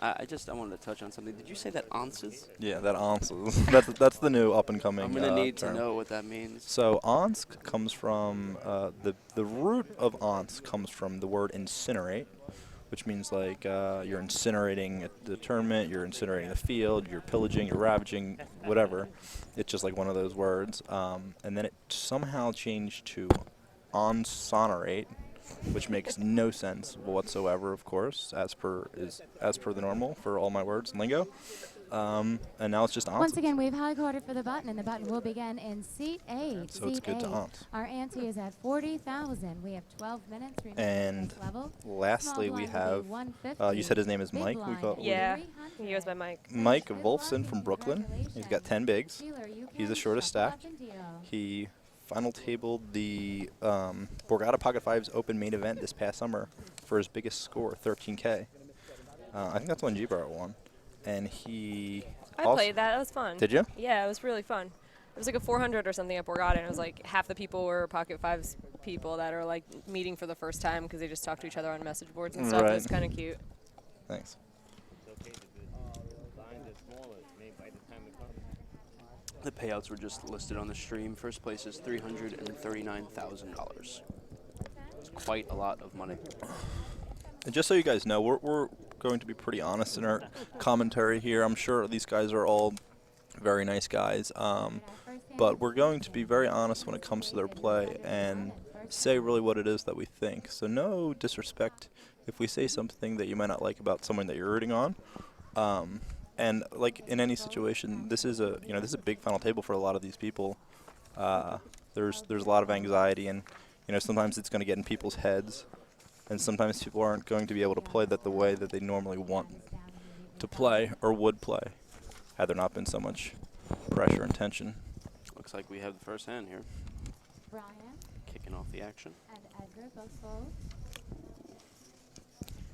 I wanted to touch on something. Did you say that ounces? Yeah, that ounces. that's the new up and coming. I'm gonna need term. to know what that means. So once comes from the root of once comes from the word incinerate, which means like you're incinerating the tournament, you're incinerating the field, you're pillaging, you're ravaging, whatever. It's just like one of those words. And then it somehow changed to onsonerate, which makes no sense whatsoever, of course, as per the normal for all my words and lingo. And now it's just once. Once again, we've high quartered for the button, and the button will begin in seat 8. So it's good to once. Our ante is at 40,000. We have 12 minutes remaining And at this level. lastly, we have, you said his name is Mike. Yeah, he goes by Mike. Mike Wolfson from Brooklyn. He's got 10 bigs. He's the shortest stack. He final tabled the Borgata Pocket 5's Open main event this past summer for his biggest score, 13K. I think that's when G-Bar won. And he I played that. That was fun. Did you? Yeah, it was really fun. It was like a 400 or something at Borgata, and it was like half the people were Pocket Fives people that are like meeting for the first time because they just talk to each other on message boards and stuff. It was kind of cute. Thanks. The payouts were just listed on the stream. First place is $339,000. It's quite a lot of money. And just so you guys know, we're going to be pretty honest in our commentary here. I'm sure these guys are all very nice guys, but we're going to be very honest when it comes to their play and say really what it is that we think. So no disrespect if we say something that you might not like about someone that you're rooting on. And like in any situation, this is a big final table for a lot of these people. There's a lot of anxiety, and sometimes it's going to get in people's heads. And sometimes people aren't going to be able to play that the way that they normally want to play or would play had there not been so much pressure and tension. Looks like we have the first hand here. Brian. Kicking off the action. And Edgar both fold.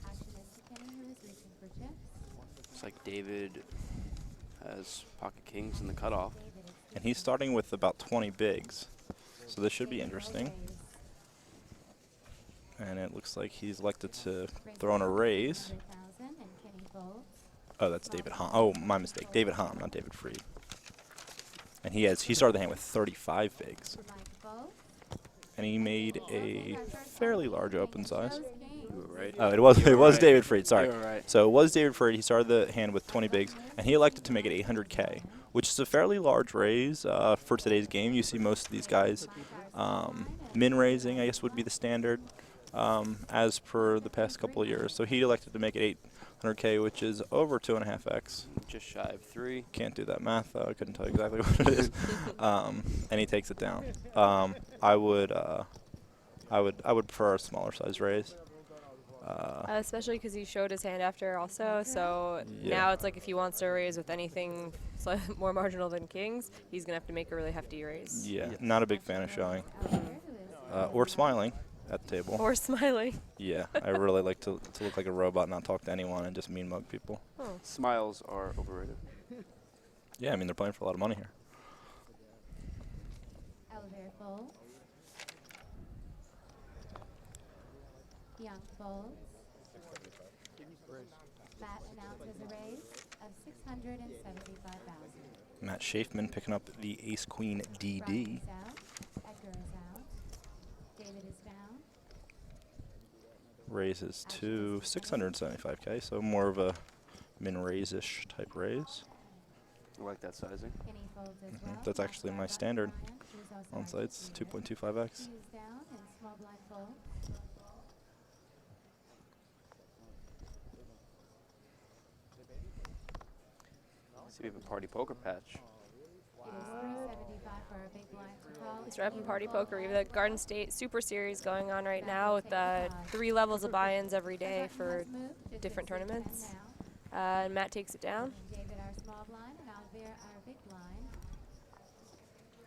Action is to Kenny, who is reaching for chips. Looks like David has pocket kings in the cutoff. And he's starting with about 20 bigs. So this should be interesting. And it looks like he's elected to throw in a raise. Oh, that's David Hahn. Oh, my mistake. David Hahn, not David Freed. And he started the hand with 35 bigs. And he made a fairly large open size. You were right. Oh, it was right. David Freed. Sorry. You were right. So it was David Freed. He started the hand with 20 bigs, and he elected to make it 800K, which is a fairly large raise for today's game. You see most of these guys min raising, I guess, would be the standard. As per the past couple of years. So he elected to make it 800K, which is over 2.5x. Just shy of 3. Can't do that math, though. I couldn't tell you exactly what it is. And he takes it down. I would prefer a smaller size raise. Especially because he showed his hand after also, so now it's like if he wants to raise with anything more marginal than kings, he's going to have to make a really hefty raise. Yeah, not a big fan of showing. Or smiling at the table. Or smiling. Yeah, I really like to look like a robot, not talk to anyone, and just mean mug people. Oh. Smiles are overrated. Yeah, I mean, they're playing for a lot of money here. Elevator fold. Young folds. Matt announces a raise of $675,000. Matt Schafman picking up the ace-queen DD. Brian is out. Edgar is out. David is down. Raises to 675K, so more of a min-raise-ish type raise. I like that sizing. Kenny folds as well. That's actually my standard on sites, 2.25x. He is down in small blind fold. See, we have a party poker patch. It is 375 for a big blind to call. He's repping Party Poker. We have the Garden State Super Series going on right now with 3 levels of buy-ins every day for different tournaments. And Matt takes it down. David our small blind and Alvear our big blind.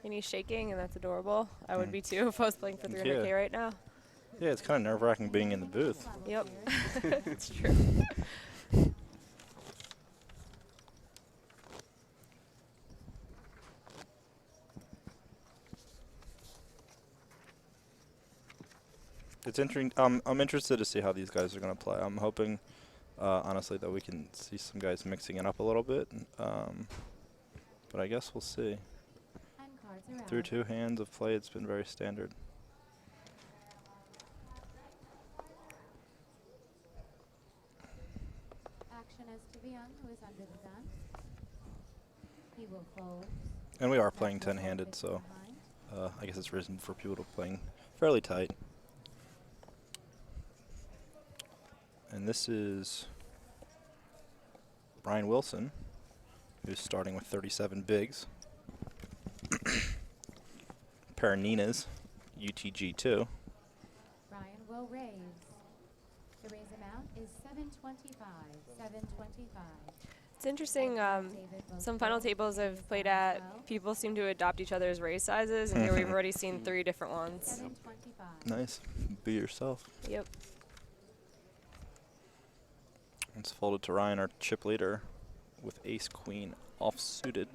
And he's shaking, and that's adorable. I would be too if I was playing for 300K right now. Yeah, it's kind of nerve-wracking being in the booth. Yep, it's true. It's interesting. I'm interested to see how these guys are going to play. I'm hoping honestly, that we can see some guys mixing it up a little bit. But I guess we'll see. And cards are Through out. 2 hands of play, it's been very standard. Action as to the young who is under the gun. He will fold. And we are Jack playing will fold 10-handed, 50 so behind. I guess it's reason for people to playing fairly tight. And this is Brian Wilson, who's starting with 37 bigs. Pair of Ninas, UTG2. Brian will raise. The raise amount is 725. 725. It's interesting. David will Some final fold. tables David I've played will at, fold. people seem to adopt each other's raise sizes, and here we've already seen 3 different ones. 725. Nice. Be yourself. Yep. It's folded to Ryan, our chip leader, with ace-queen off-suited.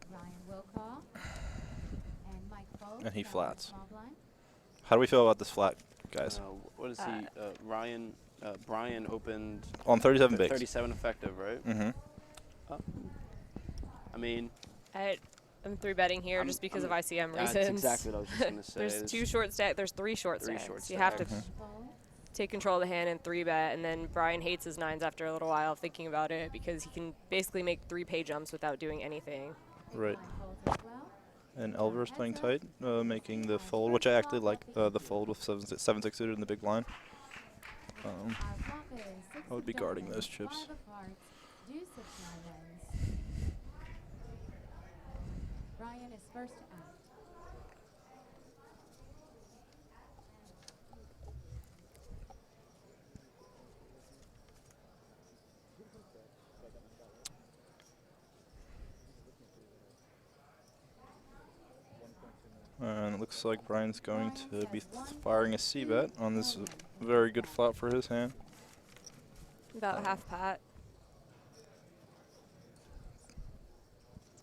Ryan will call. And Mike folds. And he now flats. small blind. How do we feel about this flat, guys? What is he? Brian opened On 37 bigs. 37 effective, right? Mm-hmm. I mean, I'm 3-betting here I'm- just because I'm- of ICM that's reasons. exactly what I was just gonna say. There's 2 short stack. There's 3 short Three stacks. short You have to stacks. Fold. take control of the hand and 3-bet, and then Brian hates his 9s after a little while of thinking about it because he can basically make 3 pay jumps without doing anything. Right. Blind folds as well. And Elver's playing tight, making the fold, which I actually like, the fold with 7-6 suited in the big blind. Our flop is 6 I would of be guarding diamonds, those chips. 5 of hearts, deuce of diamonds. Ryan is first out. And it looks like Brian's going to be firing a C-bet on this very good flop for his hand. About half pot.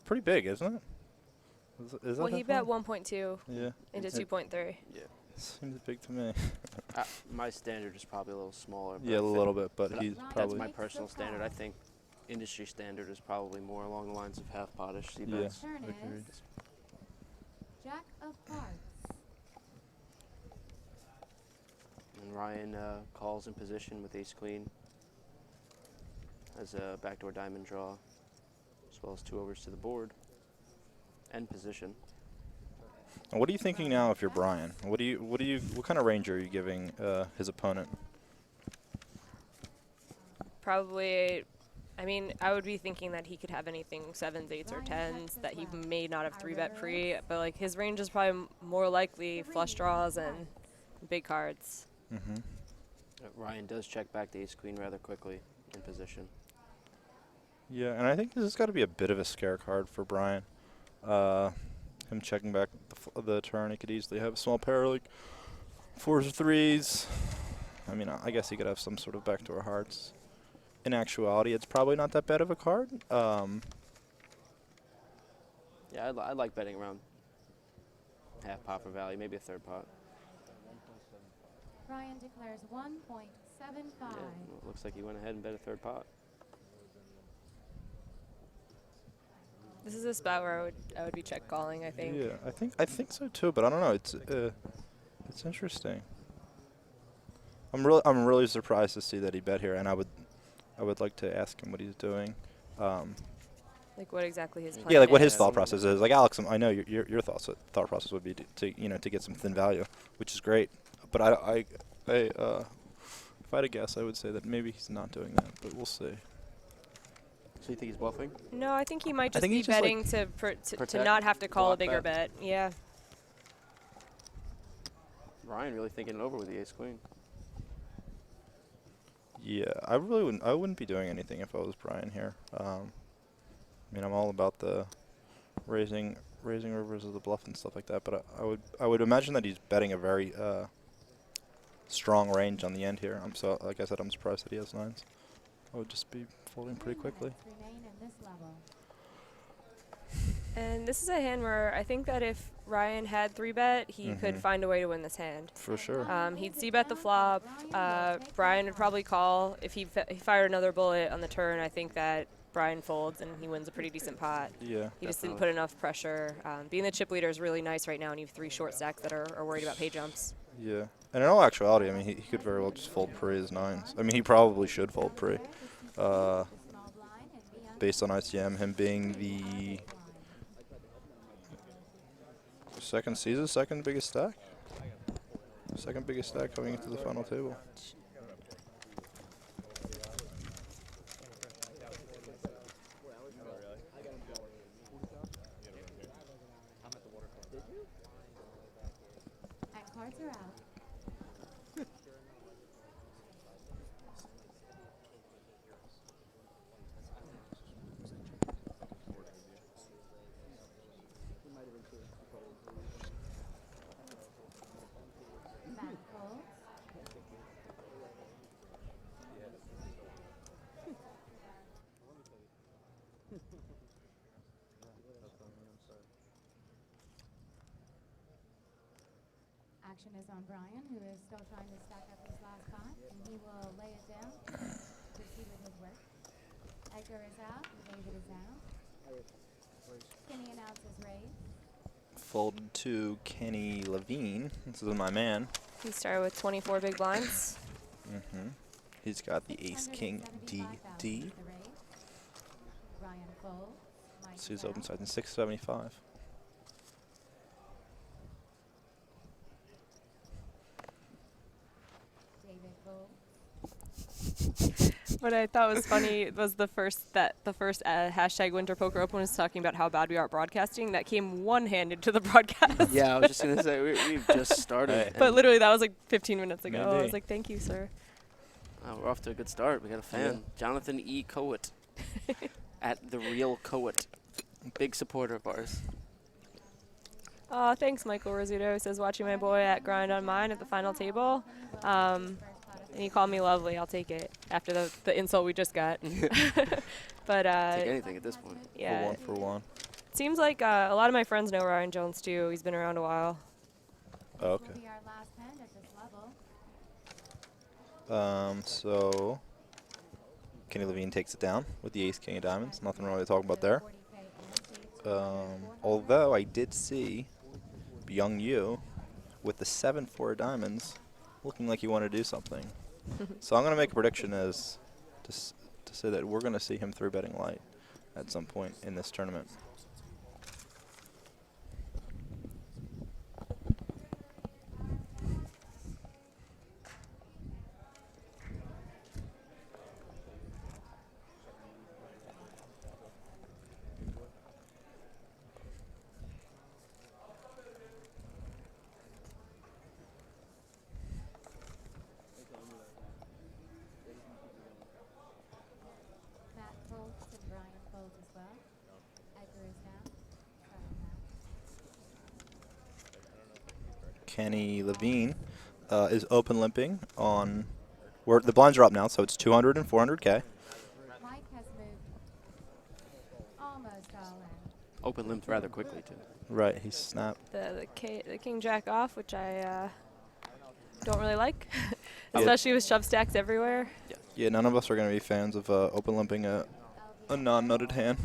Pretty big, isn't it? Is that Well, he half bet pot? 1.2 Yeah. into It 2.3. Yeah. Seems big to me. My standard is probably a little smaller. but Yeah, I a think little bit, but that- he's That's probably... That's my personal standard. I think industry standard is probably more along the lines of half potish C Yeah. bets. Turn Agreed. is Jack of hearts. And Ryan calls in position with ace queen. Has a backdoor diamond draw, as well as 2 overs to the board. And position. And what are you thinking now if you're Brian? What kind of range are you giving his opponent? Probably, I mean, I would be thinking that he could have anything 7s, 8s, or 10s that he may not have 3-bet free, but like his range is probably more likely flush draws and big cards. Mm-hmm. Ryan does check back to ace queen rather quickly in position. Yeah, and I think this has got to be a bit of a scare card for Brian. Him checking back the turn, he could easily have a small pair like 4s or 3s. I mean, I guess he could have some sort of backdoor hearts. In actuality, it's probably not that bad of a card. Yeah, I like betting around half pot for value, maybe a third pot. Ryan declares 1.75. Yeah, well, it looks like he went ahead and bet a third pot. This is a spot where I would be check calling, I think. Yeah, I think so too, but I don't know. It's interesting. I'm really surprised to see that he bet here, and I would like to ask him what he's doing. Like what exactly his plan Yeah, like what his is. thought process is. Like Alex, I know your thought process would be to get some thin value, which is great. But if I had to guess, I would say that maybe he's not doing that, but we'll see. So you think he's bluffing? No, I think he might I just think be he's just, like, betting to protect, not have to call a block bigger bet. bet. Yeah. Ryan really thinking it over with the ace queen. Yeah, I wouldn't be doing anything if I was Brian here. I mean, I'm all about the raising rivers of the bluff and stuff like that, but I would imagine that he's betting a very strong range on the end here. Like I said, I'm surprised that he has 9s. I would just be folding pretty quickly. Remain in this level. And this is a hand where I think that if Ryan had 3-bet, he could find a way to win this hand. For sure. He'd c-bet the flop. Brian would probably call. If he fired another bullet on the turn, I think that Brian folds and he wins a pretty decent pot. Yeah. He just didn't put enough pressure. Being the chip leader is really nice right now, and you have 3 short stacks that are worried about pay jumps. Yeah. And in all actuality, I mean, he could very well just fold pre his 9s. I mean, he probably should fold pre. Based on ICM, him being the second biggest stack? Second biggest stack coming into the final table. And cards are out. Back folds. Action is on Brian, who is still trying to stack up his last pot, and he will lay it down to proceed with his work. Edgar is out, and David is out. Kenny announces raise. Folded to Kenny Levine. This is my man. He started with 24 big blinds. He's got the ace king DD. The raise. Brian folds. Mike So he's is open out. size in 675. David folds. What I thought was funny was the first hashtag Winter Poker Open was talking about how bad we are at broadcasting. That came one-handed to the broadcast. Yeah, I was just going to say, we've just started. Hey. But and, literally, that was like 15 minutes ago. I Maybe. was like, thank you, sir. we're off to a good start. We got a fan, Jonathan E. Coet, at The Real Coet. Big supporter of ours. Thanks, Michael Rizzuto. Says, watching my boy at Grind on Mine at the final table. And he called me lovely. I'll take it after the insult we just got. But Take anything at this point. yeah, For one. seems like a lot of my friends know Ryan Jones too. He's been around a while. Oh, okay. Will be our last hand at this level. So Kenny Levine takes it down with the ace king of diamonds. Nothing really to talk about there. 40K and Although I did see Young Yu with the 7-4 diamonds looking like he wanted to do something. So I'm going to make a prediction as to say that we're going to see him 3-betting light at some point in this tournament. Matt folds and Brian folds as well. Edgar is down. Sorry, Matt. Kenny Levine is open limping on where the blinds are up now, so it's 200 and 400K. Mike has moved almost all in. Open limped rather quickly, too. Right, he snapped. The king jack off, which I don't really like, Yeah. especially with shove stacks everywhere. Yeah, none of us are going to be fans of open limping a non-nutted hand.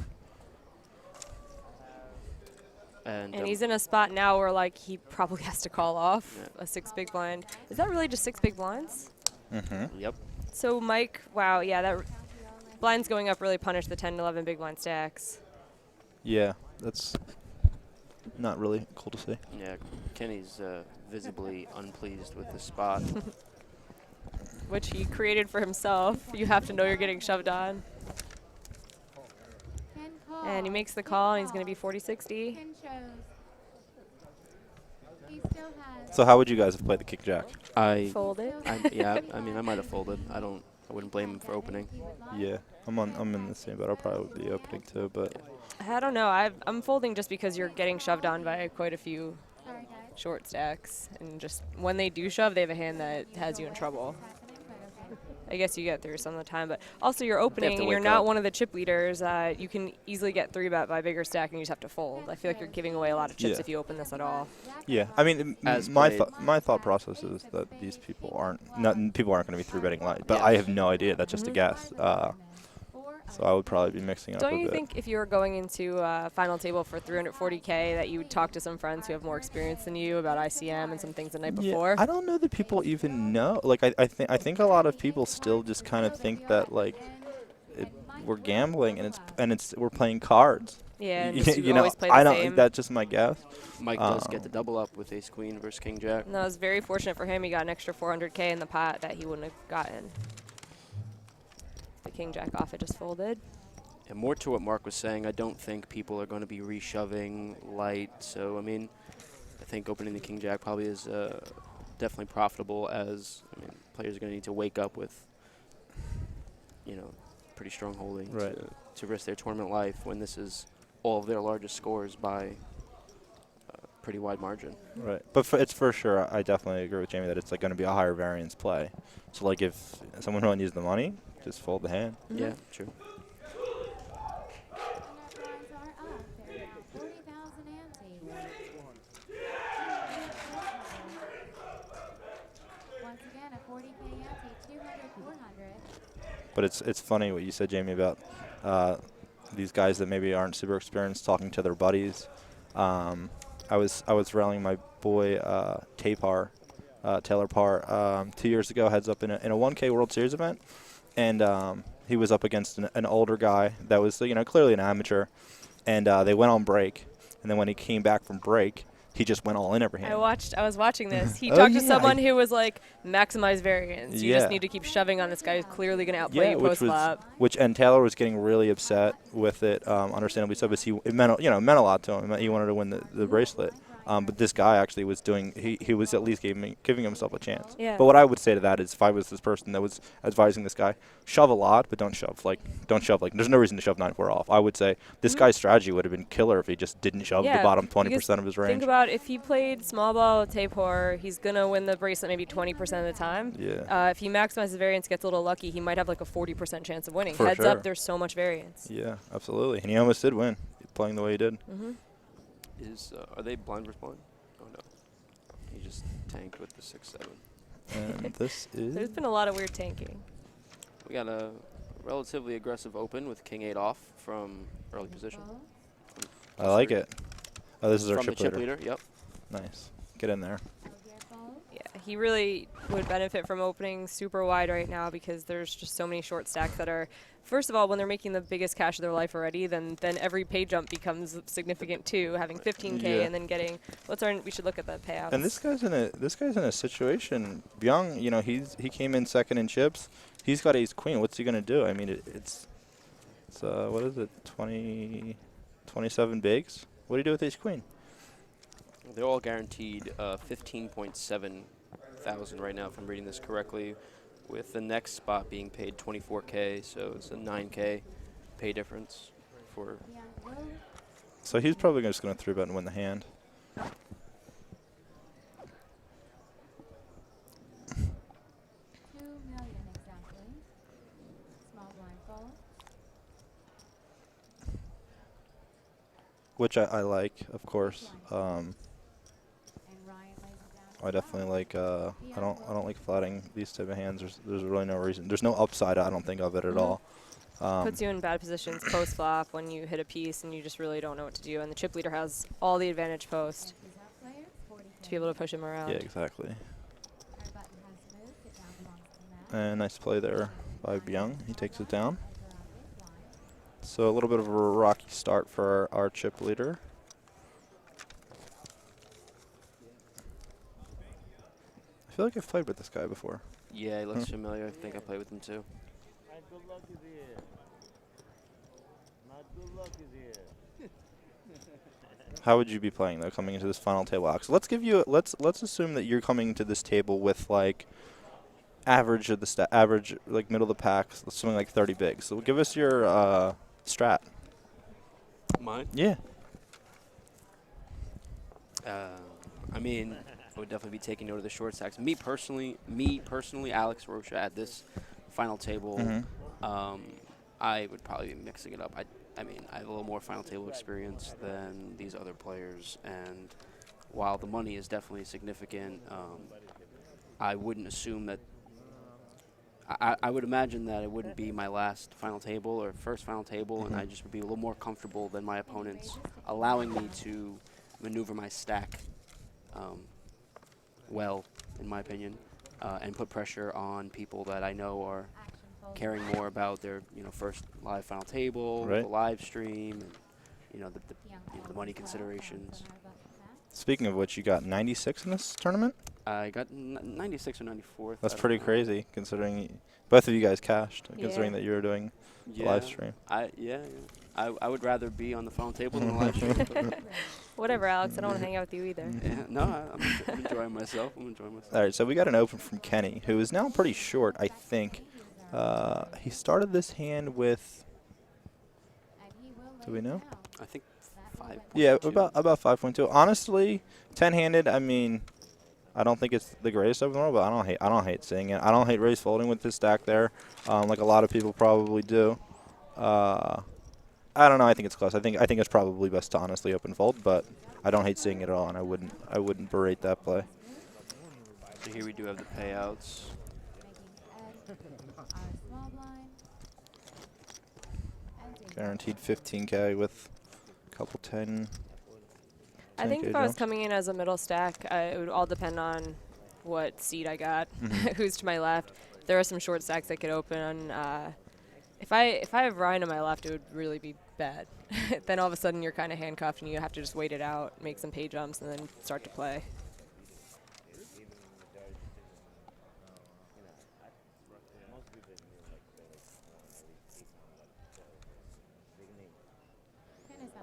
And And he's in a spot now where like he probably has to call off Yeah. a 6 big blind. Is that really just 6 big blinds? Yep. So Mike, wow, yeah, that blinds going up really punished the 10 and 11 big blind stacks. Yeah, that's not really cool to see. Yeah, Kenny's visibly unpleased with the spot. Which he created for himself. You have to know you're getting shoved on. Ken calls. And he makes the Ken call, and he's going to be calls. 40-60. Ken shows. He still has. So how would you guys have played the kick jack? I Folded. yeah, I mean, I might have folded. I wouldn't blame him for opening. Yeah, I'm in the same boat. I'll probably be opening too, but I don't know. I'm folding just because you're getting shoved on by quite a few Sorry, guys. short stacks. And just when they do shove, they have a hand that has you in trouble. Happening, but okay. I guess you get through some of the time, but also you're to opening and you're wake not up. one of the chip leaders. You can easily get 3-bet by bigger stack and you just have to fold. I feel like you're giving away a lot of chips Yeah. if you open this at all. Yeah, I mean, As my played. my thought process is that these people aren't people aren't going to be 3-betting light, but Yeah. I have no idea. That's just a guess. So I would probably be mixing up Don't a you bit. think if you were going into a final table for 340K that you would talk to some friends who have more experience than you about ICM and some things the night before? I don't know that people even know. Like, I think a lot of people still just kind of think that like we're gambling and it's we're playing cards. Yeah, and You just you know, always play the I don't. same. That's just my guess. Mike does get the double up with ace queen versus king jack. And that was very fortunate for him. He got an extra 400K in the pot that he wouldn't have gotten. The king jack off, it just folded. And more to what Mark was saying, I don't think people are going to be reshoving light. So, I mean, I think opening the king jack probably is definitely profitable, as I mean, players are going to need to wake up with, you know, pretty strong holding Right. to risk their tournament life when this is all of their largest scores by a pretty wide margin. Right, but it's for sure. I definitely agree with Jamie that it's like going to be a higher variance play. So like if someone really needs the money, just fold the hand. Yeah, true. Once again, a 40K ante, 200, 400. But it's funny what you said, Jamie, about these guys that maybe aren't super experienced talking to their buddies. I was rallying my boy Taylor Parr 2 years ago, heads up in a 1K World Series event, and he was up against an older guy that was clearly an amateur, and they went on break, and then when he came back from break, he just went all in every hand. I was watching this. He Oh, talked to yeah, someone who was like, maximize variance. You Yeah. just need to keep shoving on this guy who's clearly going to outplay you which post flop. and Taylor was getting really upset with it, understandably so, because it meant a lot to him. He wanted to win the bracelet. But this guy actually was he was at least giving himself a chance. Yeah. But what I would say to that is, if I was this person that was advising this guy, shove a lot, but don't shove. There's no reason to shove 9-4 off. I would say this guy's strategy would have been killer if he just didn't shove the bottom 20% of his range. Think about if he played small ball with Tapor, he's going to win the bracelet maybe 20% of the time. Yeah. If he maximizes variance, gets a little lucky, he might have like a 40% chance of winning. For Heads sure. up, there's so much variance. Yeah, absolutely. And he almost did win, playing the way he did. Mm-hmm. Are they blind versus blind? Oh no, he just tanked with the 6-7. And this is... There's been a lot of weird tanking. We got a relatively aggressive open with king 8 off from early position. I like it. Oh, this is our From the chip chip leader. leader. Yep. Nice. Get in there. Yeah, he really would benefit from opening super wide right now because there's just so many short stacks that are, first of all, when they're making the biggest cash of their life already, then every pay jump becomes significant too, having 15K Yeah. and then getting, we should look at the payouts. And this guy's in a situation. Byung, he came in second in chips. He's got ace queen. What's he gonna do? I mean, it's what is it? 27 bigs. What do you do with ace queen? They're all guaranteed 15.7 thousand right now, if I'm reading this correctly, with the next spot being paid 24K, so it's a 9K pay difference for. So he's probably just gonna 3-bet and win the hand. 2 million exactly. Small blind fold. Which I like, of course. And Ryan lays it down. I definitely like. I don't like flatting these type of hands. There's really no reason. There's no upside. I don't think of it at all. Puts you in bad positions post flop when you hit a piece and you just really don't know what to do. And the chip leader has all the advantage post to be able to push him around. Yeah, exactly. Our button has moved. It now belongs to the mat. And nice play there by Byung. He takes it down. So a little bit of a rocky start for our chip leader. I feel like I've played with this guy before. Yeah, he looks familiar. I think I played with him too. How would you be playing though, coming into this final table? So let's assume that you're coming to this table with like average like middle of the pack, something like 30 bigs. So give us your strat. Mine? Yeah. I mean, I would definitely be taking note of the short stacks. Me personally, Alex Rocha at this final table, Mhm. I would probably be mixing it up. I mean, I have a little more final table experience than these other players, and while the money is definitely significant, I wouldn't assume that. I would imagine that it wouldn't be my last final table or first final table, and I just would be a little more comfortable than my opponents, allowing me to maneuver my stack well, in my opinion, and put pressure on people that I know are caring more about their first live final table, Right. the live stream, and the money considerations. Speaking of which, you got 96 in this tournament? I got 96 or 94th. That's I don't pretty know. crazy, considering both of you guys cashed, Yeah. considering that you were doing the live stream. Yeah. I would rather be on the final table than the live stream. But Whatever, Alex. I don't want to hang out with you either. yeah, no, I'm enjoying myself. All right, so we got an open from Kenny, who is now pretty short, I think. He started this hand with, do we know? I think 5. Yeah, about 5.2. Honestly, 10-handed, I mean, I don't think it's the greatest open in the world, but I don't hate seeing it. I don't hate raise folding with this stack there, like a lot of people probably do. I don't know. I think it's close. I think it's probably best to honestly open fold, but I don't hate seeing it at all, and I wouldn't berate that play. So here we do have the payouts. Guaranteed 15K with a couple 10. I think 10K if I was jumps. coming in as a middle stack, it would all depend on what seat I got, Mhm. who's to my left. There are some short stacks that could open. If I have Ryan to my left, it would really be bad. Then all of a sudden you're kind of handcuffed and you have to just wait it out, make some pay jumps, and then start to play.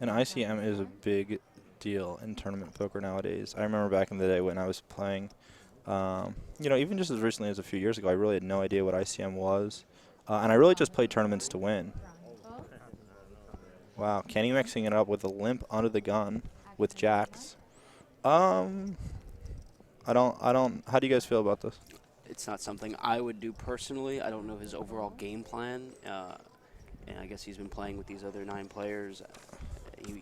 And ICM is a big deal in tournament poker nowadays. I remember back in the day when I was playing, even just as recently as a few years ago, I really had no idea what ICM was. And I really just played tournaments to win. Wow, Kenny mixing it up with a limp under the gun with jacks. How do you guys feel about this? It's not something I would do personally. I don't know his overall game plan. And I guess he's been playing with these other 9 players.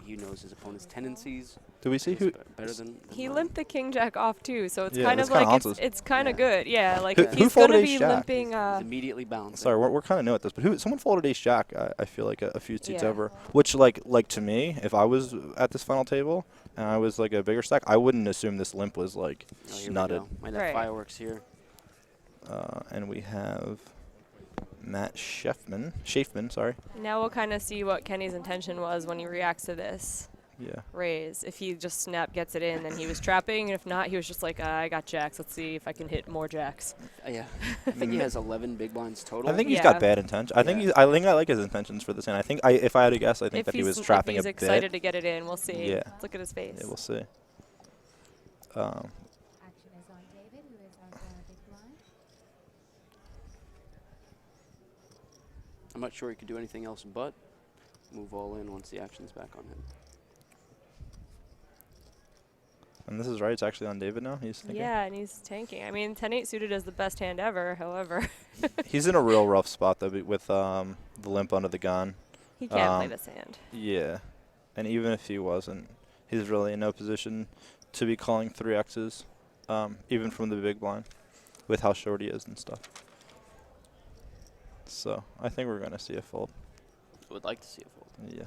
He knows his opponent's tendencies. Do we see who? Better than He mine. limped the king jack off too, so it's Yeah, kind that's of kinda like awesome. it's kind of Yeah. good. Yeah, like Who he's folded gonna ace be jack? limping. He's immediately bouncing. Sorry, we're kind of new at this, but someone folded ace jack. I feel like a few seats Yeah. over. Which like to me, if I was at this final table and I was like a bigger stack, I wouldn't assume this limp was like Oh, here we snutted. go. Might have Right. fireworks here. And we have Matt Schaefman, sorry. Now we'll kind of see what Kenny's intention was when he reacts to this Yeah. raise. If he just gets it in, then he was trapping. And if not, he was just like, I got jacks. Let's see if I can hit more jacks. Yeah. I think he has 11 big blinds total. I think he's Yeah. got bad intentions. I think I like his intentions for this hand. If I had to guess, I think If that he was he's, trapping if he's a excited bit. to get it in, we'll see. Yeah. Let's look at his face. Yeah, we'll see. Action is on David, who is our big blind. I'm not sure he could do anything else but move all in once the action's back on him. And this is right. It's actually on David now. He's thinking. Yeah, and he's tanking. I mean, 10-8 suited is the best hand ever. However, He's in a real rough spot though, with the limp under the gun. he can't play Um, this hand. Yeah, and even if he wasn't, he's really in no position to be calling 3Xs, even from the big blind, with how short he is and stuff. So I think we're gonna see a fold. Would like to see a fold. Yeah,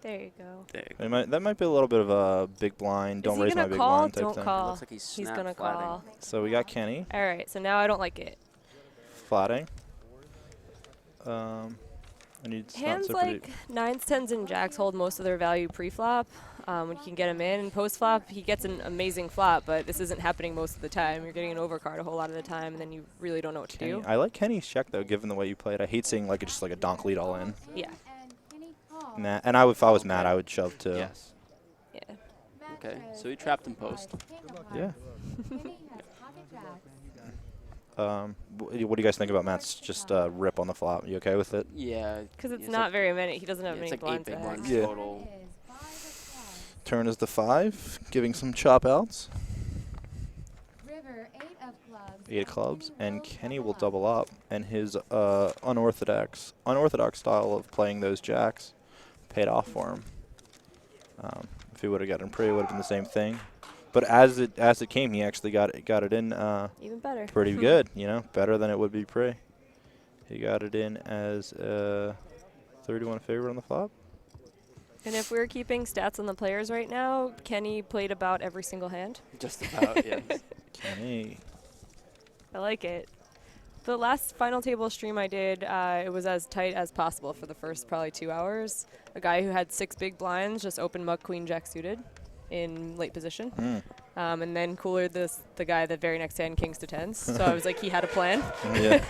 There you go. There you go. that might be a little bit of a big blind. Don't is he raise my gonna big call? blind type Don't thing. call. Looks like he's He's snap gonna flatting. call. So we got Kenny All right. So now I don't like it. flatting. And he's not Hands so like pretty. 9s, 10s, and jacks hold most of their value pre-flop. When you can get him in, post-flop, he gets an amazing flop, but this isn't happening most of the time. You're getting an overcard a whole lot of the time, and then you really don't know what to Kenny. do. I like Kenny's check though, given the way you played. I hate seeing just like a donk lead all in. Yeah. And Kenny calls. Matt, and if I was Matt, I would shove too. Yes. Yeah. Matt Okay, says so he trapped him post. king of hearts. Yeah. Kenny has pocket jacks. What do you guys think about Matt's just rip on the flop? You okay with it? Yeah. Because it's yeah, not like, very many. He doesn't have yeah, it's many like 8 blinds big back. blinds Yeah. total. Is 5 of clubs. Turn is the 5, giving some chop outs. River, 8 of clubs. 8 of clubs, and Kenny will double up, and his unorthodox style of playing those jacks paid off for him. If he would have gotten pre, it would have been the same thing. But as it came, he actually got it in Even better. pretty good. You know, better than it would be pre. He got it in as 31 favorite on the flop. And if we're keeping stats on the players right now, Kenny played about every single hand. Just about, yeah. Kenny. I like it. The last final table stream I did, it was as tight as possible for the first probably 2 hours. A guy who had 6 big blinds just opened muck queen jack suited in late position. And then coolered the guy the very next hand kings to tens. So I was like, he had a plan. Yeah.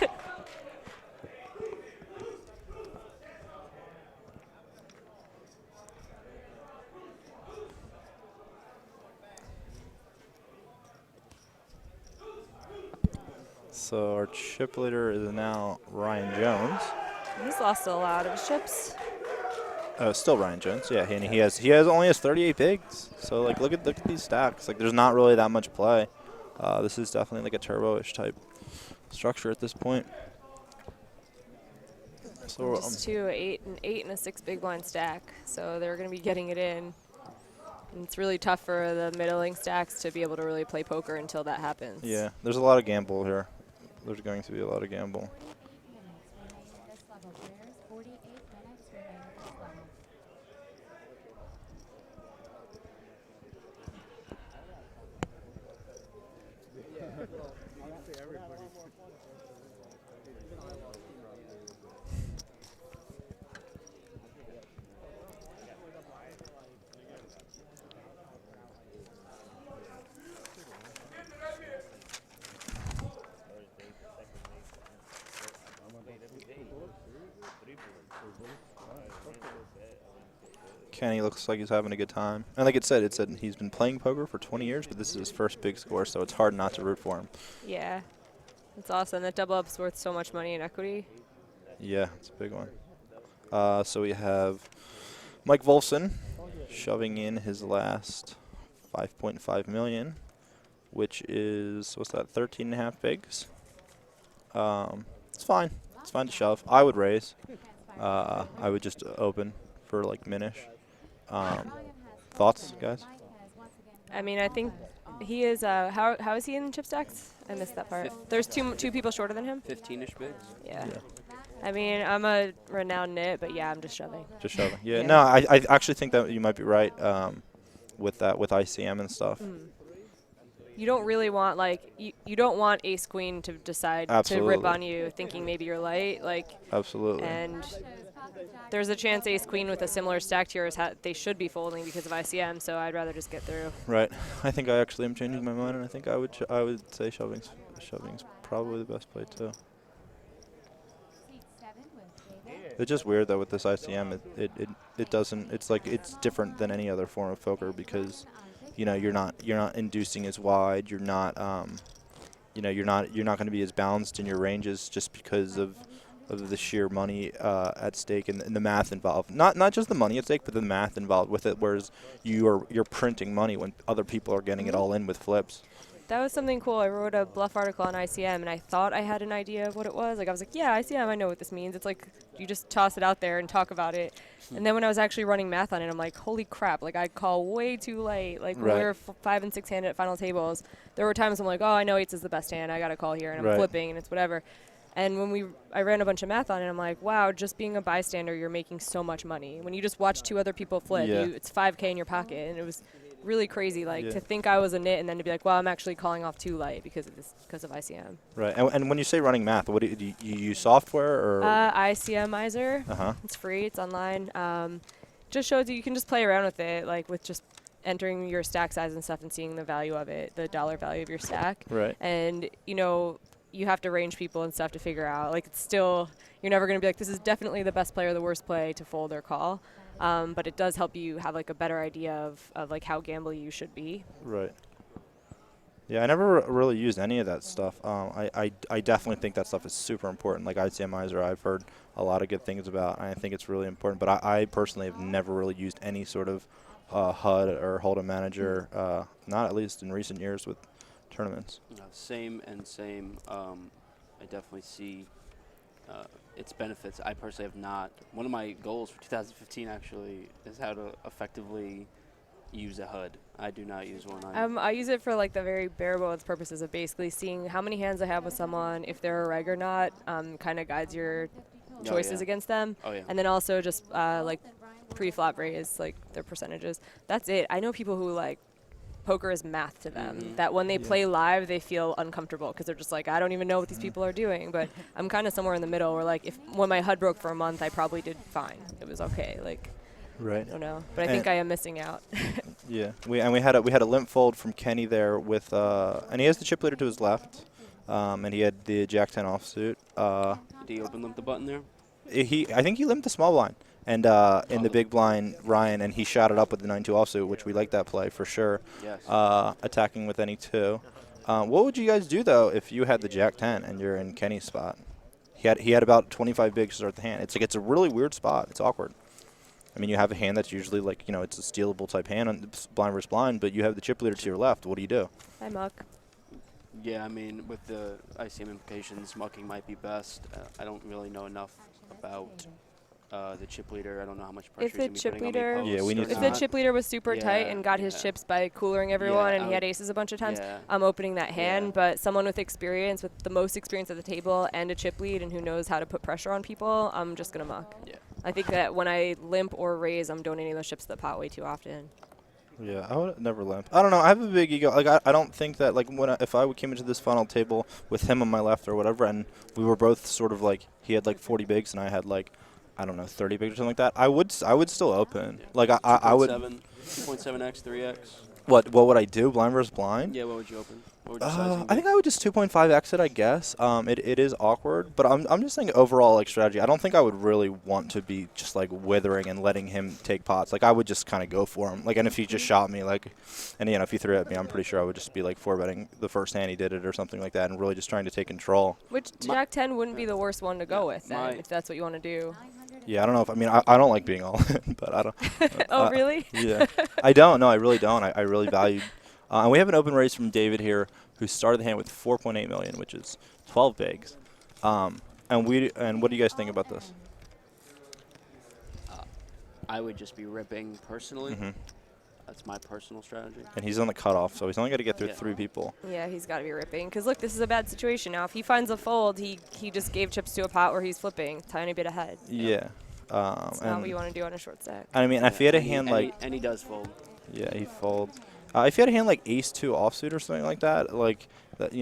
So our chip leader is now Ryan Jones. He's lost a lot of his chips. Still Ryan Jones. Yeah, and he only has 38 bigs. So like look at these stacks. Like there's not really that much play. This is definitely like a turbo-ish type structure at this point. So Just two, an 8 and a 6 big blind stack. So they're going to be getting it in. And it's really tough for the middling stacks to be able to really play poker until that happens. yeah, there's a lot of gamble here. There's going to be a lot of gamble. 48 minutes remaining in this level. Kenny looks like he's having a good time. And like it said he's been playing poker for 20 years, but this is his first big score, so it's hard not to root for him. Yeah. That's awesome. That double up's worth so much money in equity. Yeah, it's a big one. So we have Mike Wolfson shoving in his last 5.5 million, which is, what's that, 13.5 bigs? It's fine. It's fine to shove. I would raise. I would just open for like minish. Thoughts, guys? I mean, I think he is, how is he in chip stacks? I missed that part. There's two people shorter than him? 15-ish bigs. Yeah. I mean, I'm a renowned nit, but yeah, I'm just shoving. Just shoving. Yeah. Yeah. No, I actually think that you might be right with that, with ICM and stuff. You don't really want, like, you don't want ace queen to decide to rip Absolutely. on you thinking maybe you're light, like, Absolutely. and there's a chance ace queen with a similar stack to yours, they should be folding because of ICM, so I'd rather just get through. Right. I think I actually am changing my mind, and I think I would say shoving's probably the best play too. It's just weird though with this ICM. It doesn't. It's like it's different than any other form of poker because, you know, you're not inducing as wide. You're not you're not going to be as balanced in your ranges just because of the sheer money at stake and the math involved. Not just the money at stake, but the math involved with it. Whereas you're printing money when other people are getting it all in with flips. That was something cool. I wrote a bluff article on ICM, and I thought I had an idea of what it was. Like, I was like, yeah, ICM, I know what this means. It's like you just toss it out there and talk about it. And then when I was actually running math on it, I'm like, holy crap, like, I call way too late. Like, when we were 5 and 6 handed at final tables, there were times I'm like, oh, I know 8s is the best hand. I got to call here, and I'm flipping, and it's whatever. And when I ran a bunch of math on it, I'm like, wow, just being a bystander, you're making so much money. When you just watch 2 other people flip, it's $5K in your pocket, and it was really crazy, like, to think I was a nit and then to be like, well, I'm actually calling off too light because of ICM. Right. And when you say running math, what do you use software or? ICMizer. It's free. It's online. Just shows you can just play around with it, like with just entering your stack size and stuff and seeing the value of it, the dollar value of your stack. Right. And you have to range people and stuff to figure out. Like, it's still, you're never going to be like, this is definitely the best play or the worst play to fold or call. But it does help you have, like, a better idea of like, how gambly you should be. Right. Yeah, I never really used any of that stuff. I definitely think that stuff is super important. Like ICMizer, I've heard a lot of good things about, and I think it's really important. But I personally have never really used any sort of HUD or Hold'em manager, not at least in recent years with tournaments. Same and same. I definitely see its benefits. I personally have not. One of my goals for 2015 actually is how to effectively use a HUD. I do not use one. I use it for like the very bare bones purposes of basically seeing how many hands I have with someone, if they're a reg or not. Kind of guides your choices against them. Oh, yeah. And then also just like pre-flop raise, like their percentages. That's it. I know people who like poker is math to them. That when they play live, they feel uncomfortable because they're just like, I don't even know what these people are doing. But I'm kind of somewhere in the middle where like when my HUD broke for a month, I probably did fine. It was okay. Like, Right. I don't know, but I think I am missing out. Yeah. We had a limp fold from Kenny there with and he has the chip leader to his left, and he had the Jack 10 offsuit. Did he open limp the button there? I think he limped the small blind and in the big blind Ryan, and he shot it up with the 9-2 offsuit, which we like that play for sure. Yes. Attacking with any 2. What would you guys do though if you had the Jack 10 and you're in Kenny's spot? He had about 25 bigs to start the hand. It's a really weird spot. It's awkward. I mean, you have a hand that's usually like, it's a stealable type hand on blind versus blind, but you have the chip leader to your left. What do you do? Hi, Muck. Yeah, I mean, with the ICM implications, mucking might be best. I don't really know enough about the chip leader. I don't know how much pressure If the he's chip gonna be putting leader, on me Yeah, we post need or if to the not. chip leader was super tight and got his chips by coolering everyone, and he had aces a bunch of times, Yeah. I'm opening that hand. Yeah. But someone with experience, with the most experience at the table, and a chip lead, and who knows how to put pressure on people, I'm just gonna muck. Yeah. I think that when I limp or raise, I'm donating those chips to the pot way too often. Yeah, I would never limp. I don't know. I have a big ego. Like I don't think that like if I came into this final table with him on my left or whatever, and we were both sort of like he had like 40 bigs and I had like 30 bigs or something like that. I would still open. Like I would. 2.7x, 3x. What would I do? Blind versus blind? Yeah, what would you open? What would your sizing I be? think I would just 2.5 exit, I guess. It is awkward, but I'm just thinking overall like strategy. I don't think I would really want to be just like withering and letting him take pots. Like I would just kind of go for him. Like, and if he just shot me, like, and if he threw at me, I'm pretty sure I would just be like 4-betting the first hand he did it or something like that, and really just trying to take control. Which Jack 10 wouldn't be the worst one to go with, then, My- if that's what you want to do. Yeah, I don't know if I don't like being all in, but I don't. Oh, really? Yeah, I don't. No, I really don't. I really value. And we have an open raise from David here, who started the hand with 4.8 million, which is 12 bigs. And what do you guys think about this? I would just be ripping personally. Mm-hmm. That's my personal strategy. And he's on the cutoff, so he's only got to get through Yeah. 3 people. Yeah, he's got to be ripping. Because, look, this is a bad situation now. If he finds a fold, he just gave chips to a pot where he's flipping, tiny bit ahead. Yeah. It's not what you want to do on a short stack. I mean, if he had a hand like And he does fold. yeah, he folds. If he had a hand like ace 2 offsuit or something like that, like that,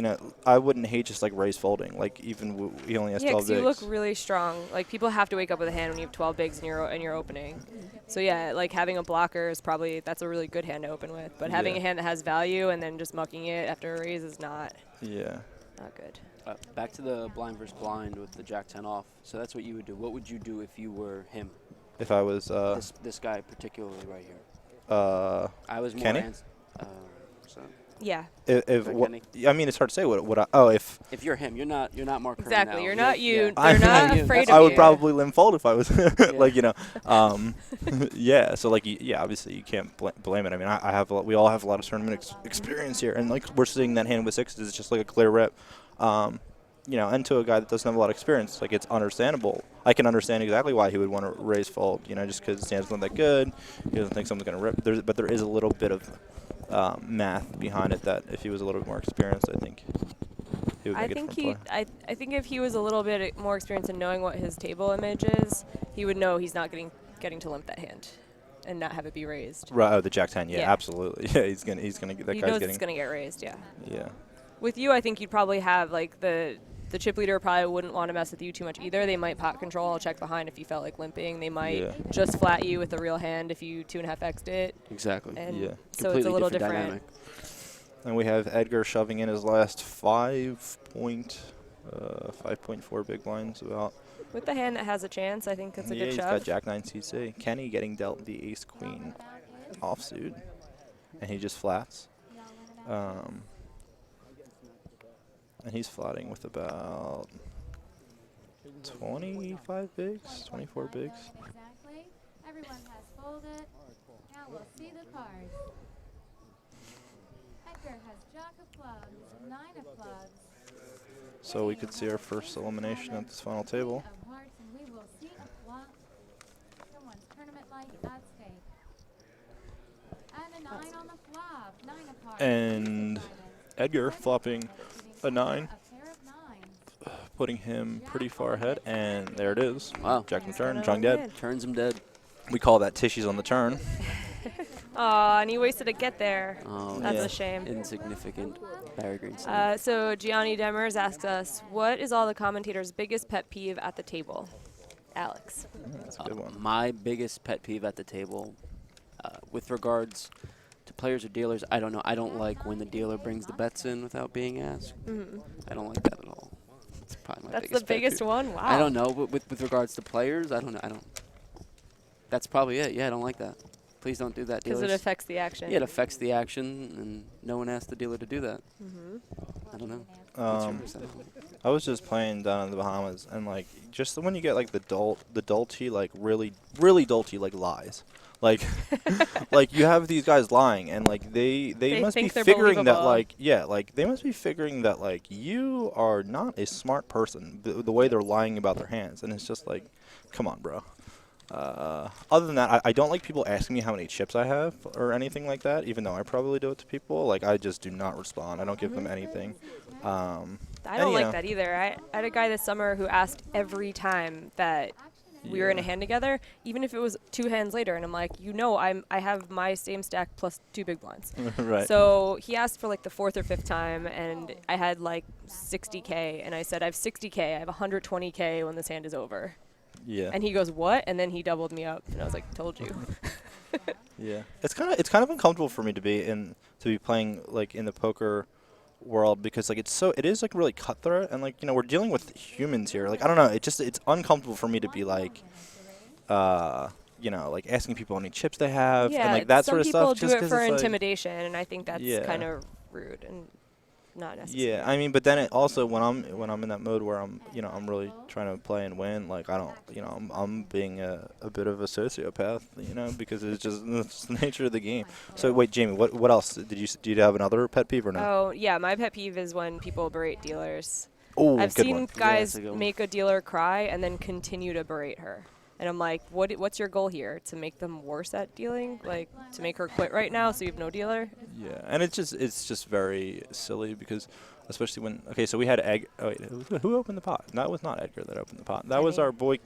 I wouldn't hate just like raise folding. Like even he only has Yeah, 12 because you bigs. look really strong. Like, people have to wake up with a hand when you have 12 bigs and you're opening. So, yeah, like having a blocker is that's a really good hand to open with. But having Yeah. a hand that has value and then just mucking it after a raise is not Yeah. good. Back to the blind versus blind with the Jack 10 off. So that's what you would do. What would you do if you were him? If I was This guy particularly right here. I was more Kenny? so Yeah, if Or what, Kenny? I mean, it's hard to say what if if you're him, you're not Mark Curran exactly. now. You're not you. Yeah. They're not you. afraid I of would you. probably limp fold if I was like yeah. So like yeah, obviously you can't blame it. I mean, we all have a lot of tournament experience here, and like we're sitting that hand with 6s, it's just like a clear rip. And to a guy that doesn't have a lot of experience, like it's understandable. I can understand exactly why he would want to raise fold, just because his hand's not that good. He doesn't think someone's going to rip. But there is a little bit of math behind it that if he was a little bit more experienced, I think he would make a different play. I think if he was a little bit more experienced in knowing what his table image is, he would know he's not getting to limp that hand, and not have it be raised. Right, the Jack 10, yeah, Yeah. absolutely. Yeah, he's gonna get that He guy's knows getting. it's gonna get raised. Yeah. Yeah. With you, I think you'd probably have like the chip leader probably wouldn't want to mess with you too much either. They might pot control, check behind if you felt like limping. They might just flat you with a real hand if you 2.5x'd it. Exactly. And Yeah. so it's a little different. dynamic. And we have Edgar shoving in his last 5.4 big blinds about. With the hand that has a chance, I think it's a good He's shove. got Jack 9 CC. Kenny getting dealt the Ace Queen offsuit, and he just flats. And he's flatting with about 25 bigs, 24 bigs. Exactly. Everyone has folded. Now we'll see the cards. Edgar has jack of clubs, 9 of clubs, So we could see our first elimination at this final queen table. of hearts, and we will see a flop. Someone's tournament life at stake. And a 9 on the flop, 9 of hearts. And Edgar flopping a 9, A pair of 9s. putting him pretty far ahead. And there it is. Wow. Jack and turn, Gonna Chung win. dead. Turns him dead. We call that Tishies on the turn. Aw, and he wasted a get there. Oh, That's Yeah. a shame. insignificant Barry Greenstein. So Gianni Demers asks us, what is all the commentators' biggest pet peeve at the table? Alex. That's a good one. My biggest pet peeve at the table, with regards to players or dealers, I don't know. I don't like when the dealer brings the bets in without being asked. I don't like that at all. That's probably my That's biggest the pet biggest peeve. one? Wow. I don't know, but with regards to players, I don't know. That's probably it. Yeah, I don't like that. Please don't do that, Because dealers. it affects the action. Yeah, it affects the action, and no one asked the dealer to do that. I don't know. What's yours? I don't know. I was just playing down in the Bahamas, and like just when you get like the dolty, like really dolty like lies, like like you have these guys lying, and like they must be think they're figuring that believable. like like they must be figuring that like you are not a smart person the way they're lying about their hands, and it's just like, come on, bro. Other than that, I don't like people asking me how many chips I have or anything like that, even though I probably do it to people. Like, I just do not respond. I don't give them anything. I and, don't you like know, that either. I had a guy this summer who asked every time that we were in a Yeah. hand together, even if it was 2 hands later, and I'm like, I have my same stack plus 2 big blinds. Right. So he asked for like the 4th or 5th time, and I had like 60K, and I said, I have 60K, I have 120K when this hand is over. Yeah. And he goes, what? And then he doubled me up, and I was like, told you. Yeah. It's kind of uncomfortable for me to be playing like in the poker world, because like it is like really cutthroat, and like, you know, we're dealing with humans here. Like, I don't know, it's uncomfortable for me to be like you know, like asking people how many chips they have and like that some sort of people stuff. do just it 'cause for it's, like- intimidation, and I think that's Yeah. kind of rude and not necessary. Yeah, I mean, but then it also when I'm in that mode where I'm really trying to play and win, like I don't, I'm being a bit of a sociopath, because it's just the nature of the game. So wait, Jamie, what else do you have another pet peeve or no? Oh, yeah, my pet peeve is when people berate dealers. Oh, I've good seen one. guys that's a good one. make a dealer cry and then continue to berate her. And I'm like, what's your goal here? To make them worse at dealing? Like, to make her quit right now so you have no dealer? Yeah, and it's just very silly, because especially when so we had who opened the pot? That was not Edgar that opened the pot. That was Kenny. our boy.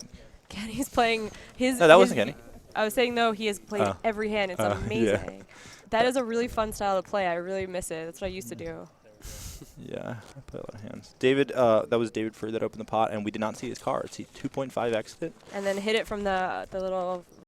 Kenny's playing his... No, that wasn't Kenny. I was saying, no, he has played Oh. every hand. It's Yeah. amazing. That is a really fun style to play. I really miss it. That's what I used to do. Yeah, I play a lot of hands. David, that was David Free that opened the pot, and we did not see his cards. He 2.5 exited. And then hit it from the little